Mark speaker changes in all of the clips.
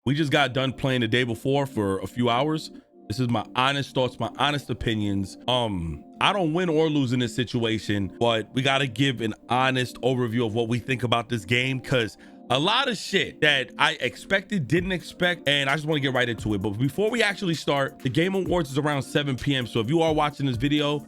Speaker 1: We just got done playing the day before for a few hours. This is my honest thoughts, my honest opinions. I don't win or lose in this situation, but we got to give an honest overview of what we think about this game, because a lot of shit that I expected, didn't expect, and I just want to get right into it. But before we actually start, the Game Awards is around 7 p.m. So if you are watching this video,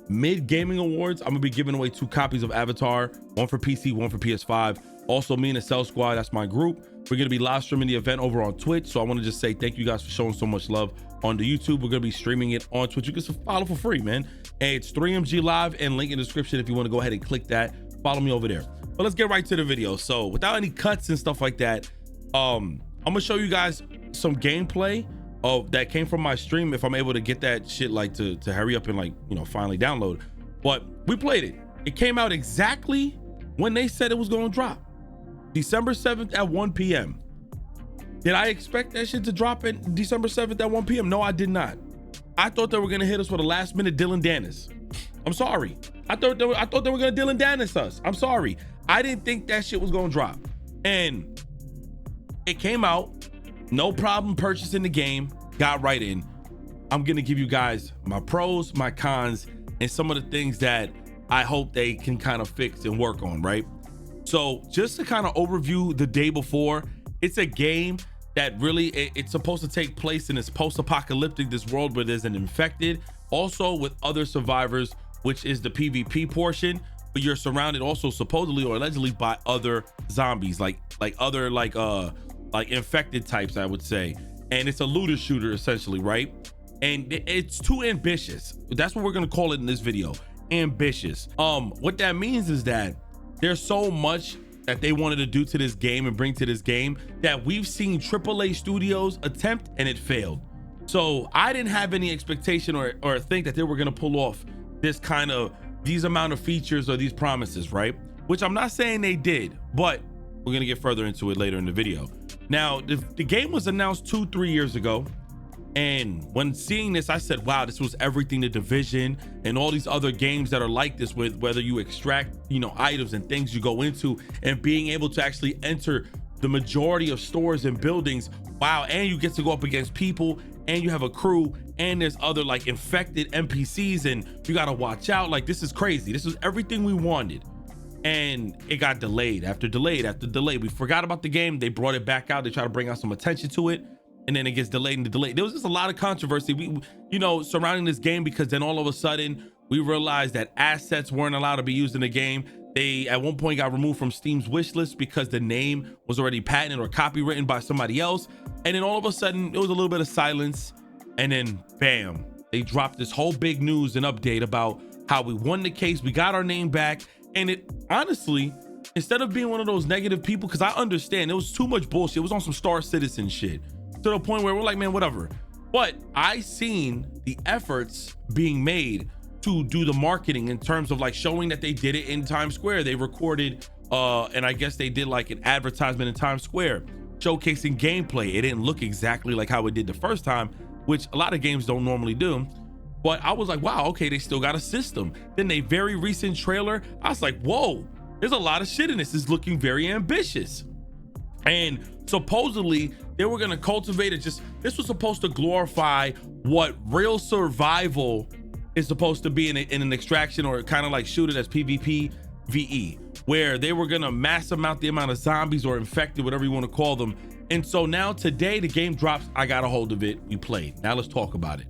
Speaker 1: mid Gaming Awards, I'm gonna be giving away 2 copies of Avatar, one for PC, one for PS5. Also, me and the Cell Squad, that's my group. We're gonna be live streaming the event over on Twitch. So I want to just say thank you guys for showing so much love on the YouTube. We're gonna be streaming it on Twitch. You can follow for free, man. And it's 3MG Live, and link in the description if you want to go ahead and click that. Follow me over there. But let's get right to the video. So without any cuts and stuff like that, I'm gonna show you guys some gameplay of that came from my stream, if I'm able to get that shit like to hurry up and, like, you know, finally download. But we played it. It came out exactly when they said it was gonna drop, December 7th at 1 p.m. Did I expect that shit to drop in December 7th at 1 p.m? No, I did not. I thought they were gonna hit us with a last minute Dylan Dennis. I'm sorry. I thought they were gonna Dylan Dennis us. I'm sorry. I didn't think that shit was gonna drop. And it came out, no problem purchasing the game, got right in. I'm gonna give you guys my pros, my cons, and some of the things that I hope they can kind of fix and work on, right? So just to kind of overview the day before, it's a game that really, it's supposed to take place in this post-apocalyptic, this world where there's an infected, also with other survivors, which is the PvP portion, but you're surrounded also supposedly or allegedly by other zombies, like other infected types, I would say. And it's a looter shooter essentially, right? And it's too ambitious. That's what we're gonna call it in this video, ambitious. What that means is that there's so much that they wanted to do to this game and bring to this game that we've seen AAA studios attempt and it failed. So I didn't have any expectation or think that they were gonna pull off these amount of features or these promises, right? Which I'm not saying they did, but we're gonna get further into it later in the video. Now, the game was announced 2-3 years ago. And when seeing this, I said, wow, this was everything The Division and all these other games that are like this, with whether you extract, you know, items and things you go into and being able to actually enter the majority of stores and buildings. Wow. And you get to go up against people, and you have a crew, and there's other like infected NPCs, and you got to watch out. Like, this is crazy. This was everything we wanted. And it got delayed after delayed after delay. We forgot about the game. They brought it back out. They try to bring out some attention to it. And then it gets delayed and delayed. There was just a lot of controversy, surrounding this game, because then all of a sudden we realized that assets weren't allowed to be used in the game. They at one point got removed from Steam's wish list because the name was already patented or copywritten by somebody else. And then all of a sudden it was a little bit of silence, and then bam, they dropped this whole big news and update about how we won the case, we got our name back. And it honestly, instead of being one of those negative people, because I understand it was too much bullshit, it was on some Star Citizen shit, to the point where we're like, man, whatever. But I seen the efforts being made to do the marketing in terms of like showing that they did it in Times Square. They recorded, and I guess they did like an advertisement in Times Square showcasing gameplay. It didn't look exactly like how it did the first time, which a lot of games don't normally do. But I was like, wow, okay, they still got a system. Then a very recent trailer, I was like, whoa, there's a lot of shit in this. It's looking very ambitious. And supposedly they were going to cultivate it. This was supposed to glorify what real survival is supposed to be in an extraction, or kind of like shoot it as PvP VE, where they were going to mass amount the amount of zombies or infected, whatever you want to call them. And so now today the game drops. I got a hold of it. We played. Now let's talk about it.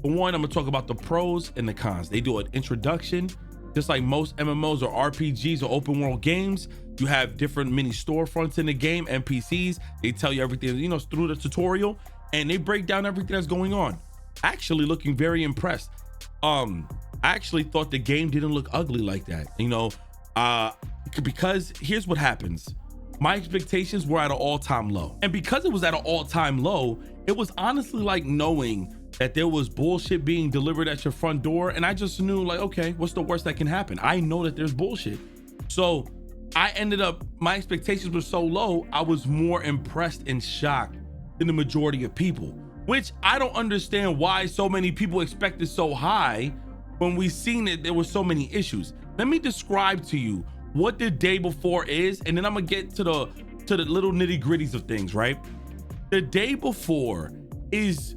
Speaker 1: For one, I'm gonna talk about the pros and the cons. They do an introduction, just like most MMOs or RPGs or open world games. You have different mini storefronts in the game, NPCs. They tell you everything, you know, through the tutorial, and they break down everything that's going on. Actually looking very impressed. I actually thought the game didn't look ugly like that, you know, because here's what happens. My expectations were at an all-time low. And because it was at an all-time low, it was honestly like knowing that there was bullshit being delivered at your front door. And I just knew, like, okay, what's the worst that can happen? I know that there's bullshit. So I ended up, my expectations were so low, I was more impressed and shocked than the majority of people, which I don't understand why so many people expected so high when we seen it. There were so many issues. Let me describe to you what the day before is, and then I'm gonna get to the little nitty gritties of things, right? The day before is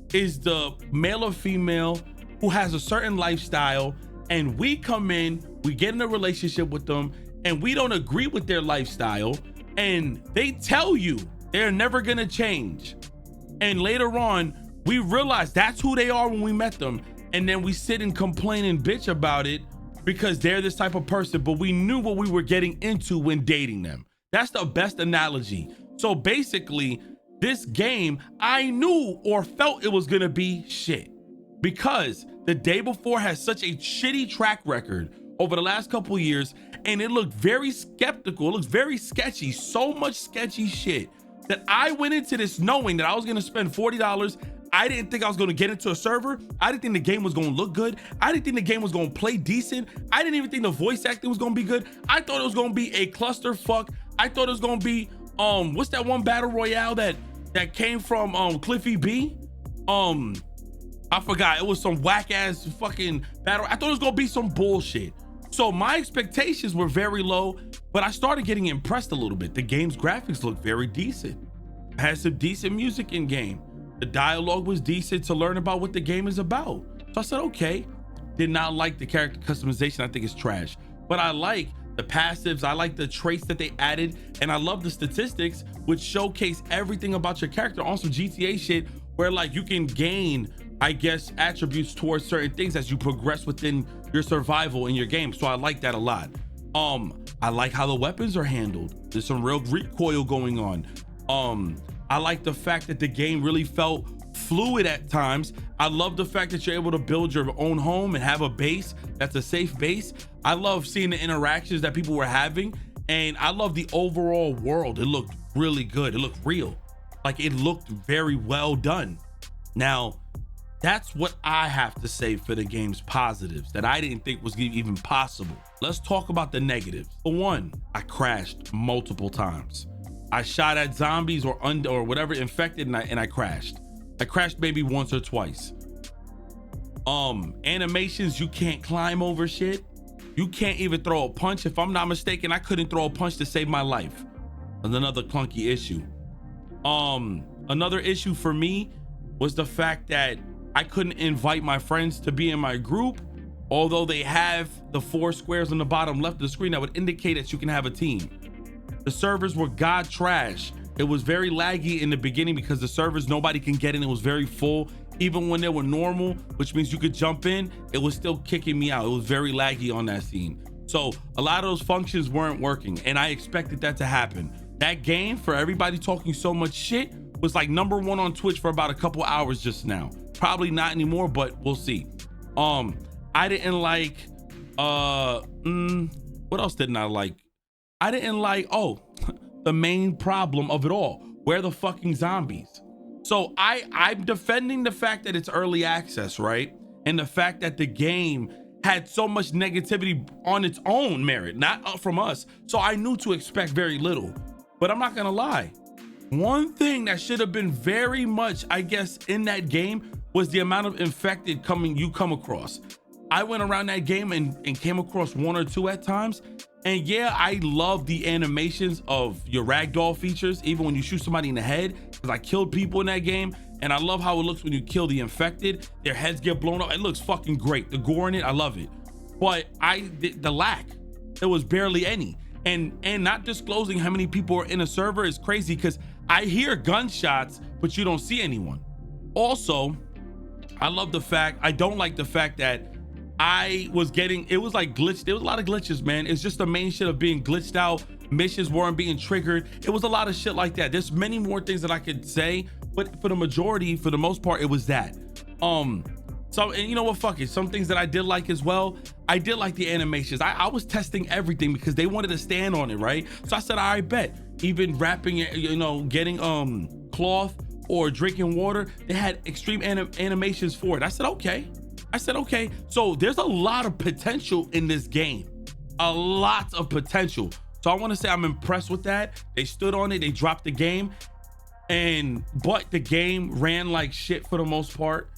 Speaker 1: the male or female who has a certain lifestyle, and we come in, we get in a relationship with them, and we don't agree with their lifestyle, and they tell you they're never gonna change. And later on, we realize that's who they are when we met them, and then we sit and complain and bitch about it because they're this type of person, but we knew what we were getting into when dating them. That's the best analogy. So basically, this game, I knew or felt it was gonna be shit because the day before has such a shitty track record over the last couple of years, and it looked very skeptical. It looks very sketchy, so much sketchy shit that I went into this knowing that I was gonna spend $40. I didn't think I was gonna get into a server. I didn't think the game was gonna look good. I didn't think the game was gonna play decent. I didn't even think the voice acting was gonna be good. I thought it was gonna be a clusterfuck. I thought it was gonna be, what's that one battle royale that came from Cliffy B? I forgot. It was some whack ass fucking battle. I thought it was gonna be some bullshit. So my expectations were very low, but I started getting impressed a little bit. The game's graphics looked very decent. It had some decent music in game. The dialogue was decent to learn about what the game is about. So I said, okay. Did not like the character customization. I think it's trash, but I like the passives. I like the traits that they added, and I love the statistics, which showcase everything about your character on some GTA shit, where like you can gain, I guess, attributes towards certain things as you progress within your survival in your game. So I like that a lot. I like how the weapons are handled. There's some real recoil going on. I like the fact that the game really felt fluid at times. I love the fact that you're able to build your own home and have a base that's a safe base. I love seeing the interactions that people were having, and I love the overall world. It looked really good. It looked real. Like, it looked very well done. Now, that's what I have to say for the game's positives that I didn't think was even possible. Let's talk about the negatives. For one, I crashed multiple times. I shot at zombies or whatever infected, and I crashed. I crashed maybe once or twice. Animations, you can't climb over shit. You can't even throw a punch. If I'm not mistaken, I couldn't throw a punch to save my life. That's another clunky issue. Another issue for me was the fact that I couldn't invite my friends to be in my group, although they have the 4 squares on the bottom left of the screen that would indicate that you can have a team. The servers were god trash. It was very laggy in the beginning because the servers, nobody can get in. It was very full. Even when they were normal, which means you could jump in, it was still kicking me out. It was very laggy on that scene. So a lot of those functions weren't working, and I expected that to happen. That game, for everybody talking so much shit, was like #1 on Twitch for about a couple hours just now. Probably not anymore, but we'll see. I didn't like, what else didn't I like? I didn't like, the main problem of it all. Where the fucking zombies? So I'm defending the fact that it's early access, right? And the fact that the game had so much negativity on its own merit, not from us. So I knew to expect very little, but I'm not gonna lie. One thing that should have been very much, I guess, in that game was the amount of infected you come across. I went around that game and came across 1 or 2 at times. And yeah, I love the animations of your ragdoll features, even when you shoot somebody in the head, because I killed people in that game. And I love how it looks when you kill the infected. Their heads get blown up. It looks fucking great. The gore in it, I love it. But the lack, there was barely any. And not disclosing how many people are in a server is crazy, because I hear gunshots, but you don't see anyone. Also, I don't like the fact that it was like glitched. There was a lot of glitches, man. It's just the main shit of being glitched out. Missions weren't being triggered. It was a lot of shit like that. There's many more things that I could say, but for the most part, it was that. So, and you know what, fuck it. Some things that I did like as well. I did like the animations. I was testing everything because they wanted to stand on it, right? So I said, all right, bet. Even wrapping it, getting cloth or drinking water, they had extreme animations for it. I said, okay. So there's a lot of potential in this game. A lot of potential. So I want to say I'm impressed with that. They stood on it. They dropped the game. But the game ran like shit for the most part.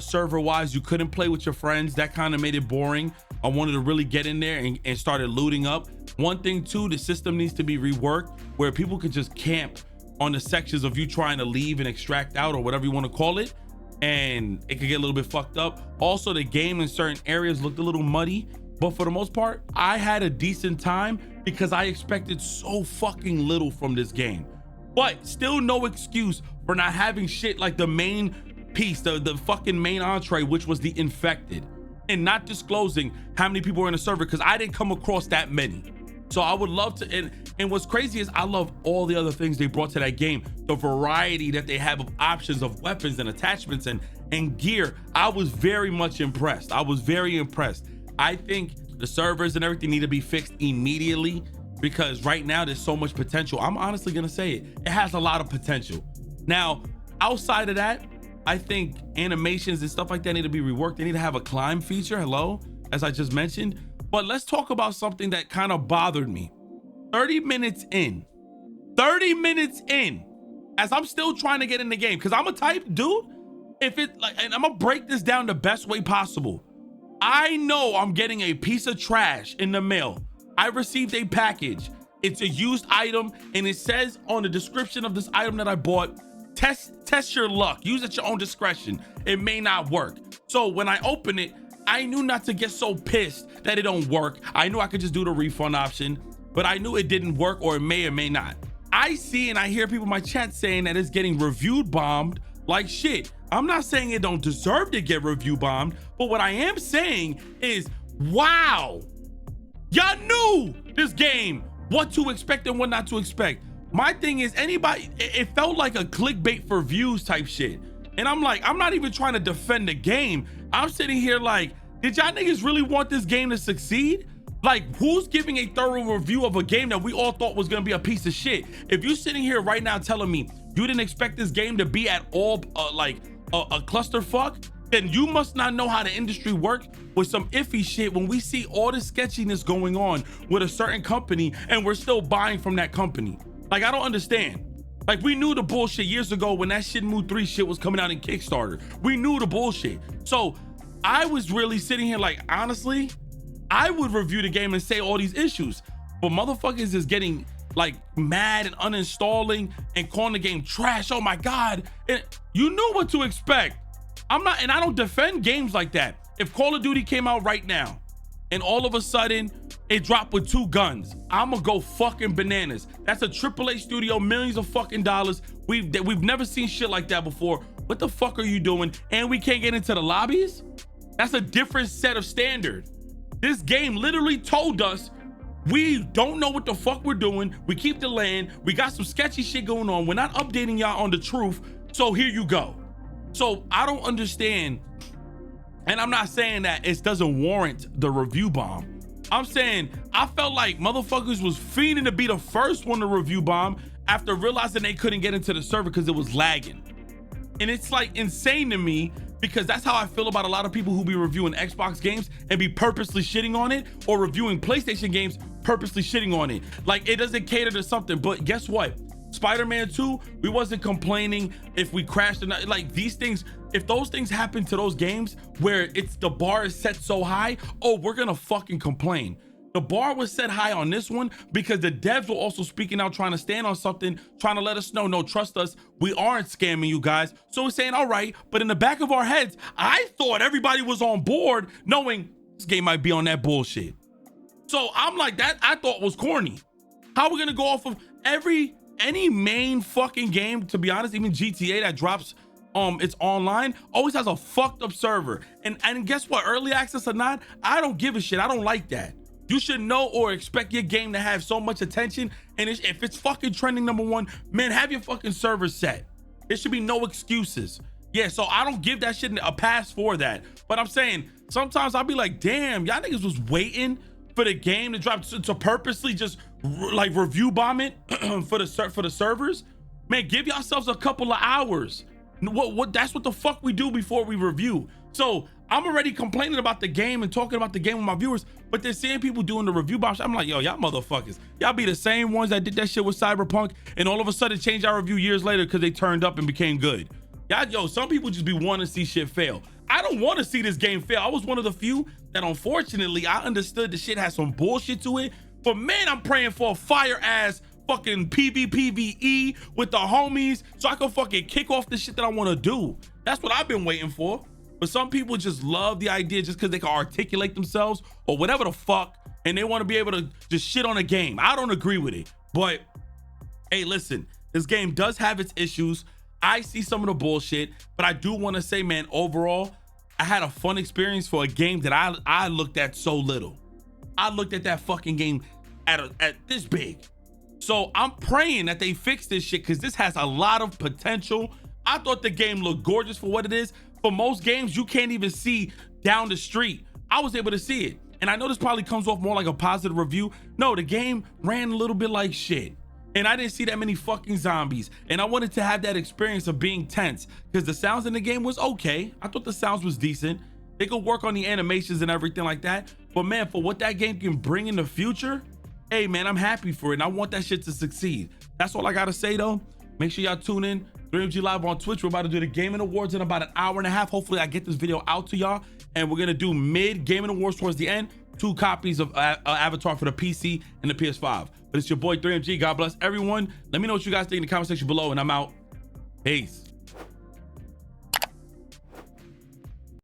Speaker 1: Server wise, you couldn't play with your friends. That kind of made it boring. I wanted to really get in there and started looting up. One thing too, the system needs to be reworked where people could just camp on the sections of you trying to leave and extract out or whatever you want to call it, and it could get a little bit fucked up. Also, the game in certain areas looked a little muddy, but for the most part, I had a decent time because I expected so fucking little from this game. But still no excuse for not having shit like the main piece, the fucking main entree, which was the infected, and not disclosing how many people were in the server, because I didn't come across that many. So I would love to, and what's crazy is I love all the other things they brought to that game. The variety that they have of options of weapons and attachments and gear. I was very much impressed. I was very impressed. I think the servers and everything need to be fixed immediately, because right now there's so much potential. I'm honestly gonna say it. It has a lot of potential. Now, outside of that, I think animations and stuff like that need to be reworked. They need to have a climb feature, hello, as I just mentioned. But let's talk about something that kind of bothered me. 30 minutes in, as I'm still trying to get in the game, because I'm a type dude, if it like, and I'm gonna break this down the best way possible. I know I'm getting a piece of trash in the mail. I received a package. It's a used item, and it says on the description of this item that I bought, test your luck, use at your own discretion. It may not work. So when I open it, I knew not to get so pissed that it don't work. I knew I could just do the refund option, but I knew it didn't work, or it may or may not. I see and I hear people in my chat saying that it's getting review bombed like shit. I'm not saying it don't deserve to get review bombed, but what I am saying is, wow, y'all knew this game, what to expect and what not to expect. My thing is, anybody, it felt like a clickbait for views type shit. And I'm like, I'm not even trying to defend the game. I'm sitting here like, did y'all niggas really want this game to succeed? Like, who's giving a thorough review of a game that we all thought was gonna be a piece of shit? If you're sitting here right now telling me you didn't expect this game to be at all like a clusterfuck, then you must not know how the industry works with some iffy shit when we see all this sketchiness going on with a certain company and we're still buying from that company. Like, I don't understand. Like, we knew the bullshit years ago when that Shenmue 3 shit was coming out in Kickstarter. We knew the bullshit. So I was really sitting here like, honestly, I would review the game and say all these issues, but motherfuckers is getting like mad and uninstalling and calling the game trash. Oh my God. And you knew what to expect. I'm not, and I don't defend games like that. If Call of Duty came out right now and all of a sudden it dropped with 2 guns, I'ma go fucking bananas. That's a AAA studio, millions of fucking dollars. We've never seen shit like that before. What the fuck are you doing? And we can't get into the lobbies? That's a different set of standard. This game literally told us we don't know what the fuck we're doing. We keep delaying. We got some sketchy shit going on. We're not updating y'all on the truth. So here you go. So I don't understand. And I'm not saying that it doesn't warrant the review bomb. I'm saying I felt like motherfuckers was fiending to be the first one to review bomb after realizing they couldn't get into the server because it was lagging. And it's like insane to me, because that's how I feel about a lot of people who be reviewing Xbox games and be purposely shitting on it, or reviewing PlayStation games purposely shitting on it. Like, it doesn't cater to something. But guess what? Spider-Man 2, we wasn't complaining if we crashed or not. Like, these things, if those things happen to those games where it's the bar is set so high, oh, we're gonna fucking complain. The bar was set high on this one because the devs were also speaking out, trying to stand on something, trying to let us know, no, trust us, we aren't scamming you guys. So we're saying, all right, but in the back of our heads, I thought everybody was on board knowing this game might be on that bullshit. So I'm like, that I thought was corny. How are we gonna go off of any main fucking game, to be honest, even GTA that drops it's online, always has a fucked up server. And guess what, early access or not, I don't give a shit. I don't like that. You should know or expect your game to have so much attention, and if it's fucking trending #1, man, have your fucking server set. There should be no excuses. Yeah, so I don't give that shit a pass for that. But I'm saying, sometimes I'll be like, damn, y'all niggas was waiting for the game to drop to purposely just like review bomb it for the servers. Man, give yourselves a couple of hours. What that's what the fuck we do before we review. So I'm already complaining about the game and talking about the game with my viewers, but they're seeing people doing the review bombs. I'm like, yo, y'all motherfuckers, y'all be the same ones that did that shit with Cyberpunk and all of a sudden changed our review years later because they turned up and became good. Y'all, yo, some people just be wanting to see shit fail. I don't want to see this game fail. I was one of the few that, unfortunately, I understood the shit has some bullshit to it, but man, I'm praying for a fire ass fucking PvPvE with the homies so I can fucking kick off the shit that I want to do. That's what I've been waiting for. But some people just love the idea just because they can articulate themselves or whatever the fuck, and they want to be able to just shit on a game. I don't agree with it. But hey, listen, this game does have its issues. I see some of the bullshit, but I do want to say, man, overall, I had a fun experience for a game that I looked at so little. I looked at that fucking game at this big. So I'm praying that they fix this shit because this has a lot of potential. I thought the game looked gorgeous for what it is. For most games, you can't even see down the street. I was able to see it. And I know this probably comes off more like a positive review. No, the game ran a little bit like shit. And I didn't see that many fucking zombies. And I wanted to have that experience of being tense because the sounds in the game was okay. I thought the sounds was decent. They could work on the animations and everything like that. But man, for what that game can bring in the future, hey man, I'm happy for it. And I want that shit to succeed. That's all I gotta say though. Make sure y'all tune in. 3MG Live on Twitch. We're about to do the Gaming Awards in about an hour and a half. Hopefully I get this video out to y'all. And we're gonna do mid Gaming Awards towards the end. 2 copies of Avatar for the PC and the PS5. But it's your boy 3MG. God bless everyone. Let me know what you guys think in the comment section below, and I'm out. Peace.